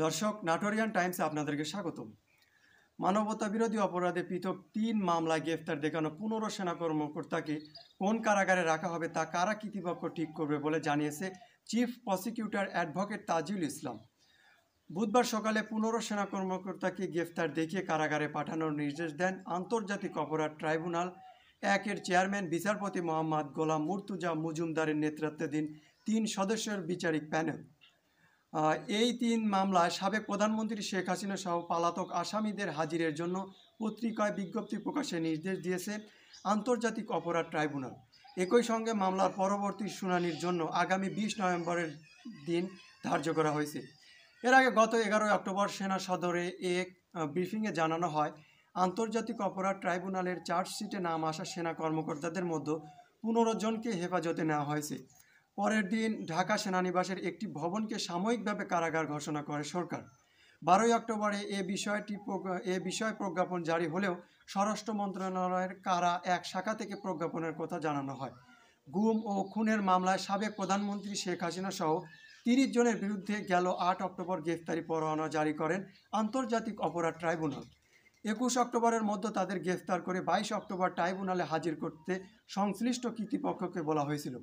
দর্শক, নাটোরিয়ান টাইমসে আপনাদেরকে স্বাগতম। মানবতা বিরোধী অপরাধে পৃথক ৩ মামলায় গ্রেফতার দেখানো ১৫ সেনা কর্মকর্তাকে কোন কারাগারে রাখা হবে তা কারা কর্তৃপক্ষ ঠিক করবে বলে জানিয়েছে chief prosecutor advocate Tajul Islam. বুধবার সকালে ১৫ সেনা কর্মকর্তাকে গ্রেফতার দেখিয়ে কারাগারে পাঠানোর নির্দেশ দেন আন্তর্জাতিক অপরাধ ট্রাইব্যুনাল ১-এর চেয়ারম্যান বিচারপতি মোহাম্মদ গোলাম মুর্তুজা মজুমদারের নেতৃত্বাধীন ৩ সদস্যের বিচারিক প্যানেল। এই ৩ মামলায় সাবেক প্রধানমন্ত্রী শেখ হাসিনা সহ পলাতক আসামিদের হাজিরের জন্য পত্রিকায় বিজ্ঞপ্তি প্রকাশের নির্দেশ দিয়েছে আন্তর্জাতিক অপরাধ ট্রাইব্যুনাল। একই সঙ্গে মামলার পরবর্তী শুনানির জন্য আগামী ২০ নভেম্বরের দিন ধার্য করা হয়েছে। এর আগে গত ১১ অক্টোবর সেনা সদরে এক ব্রিফিংয়ে জানানো হয়, আন্তর্জাতিক অপরাধ ট্রাইব্যুনালের চার্জশিটে নাম আসা সেনা কর্মকর্তাদের মধ্যে ১৫ জনকে হেফাজতে নেওয়া হয়েছে। পরের দিন ঢাকা সেনানিবাসের একটি ভবনকে সাময়িকভাবে কারাগার ঘোষণা করে সরকার। ১২ অক্টোবরে এ বিষয়ে প্রজ্ঞাপন জারি হলেও স্বরাষ্ট্র মন্ত্রণালয়ের কারা এক শাখা থেকে প্রজ্ঞাপনের কথা জানানো হয়। গুম ও খুনের মামলায় সাবেক প্রধানমন্ত্রী শেখ হাসিনা সহ ৩০ জনের বিরুদ্ধে গেল ৮ অক্টোবর গ্রেফতারি পরোয়ানা জারি করেন আন্তর্জাতিক অপরাধ ট্রাইব্যুনাল। ২১ অক্টোবরের মধ্যে তাদের গ্রেফতার করে ২২ অক্টোবর ট্রাইব্যুনালে হাজির করতে সংশ্লিষ্ট কর্তৃপক্ষকে বলা হয়েছিল।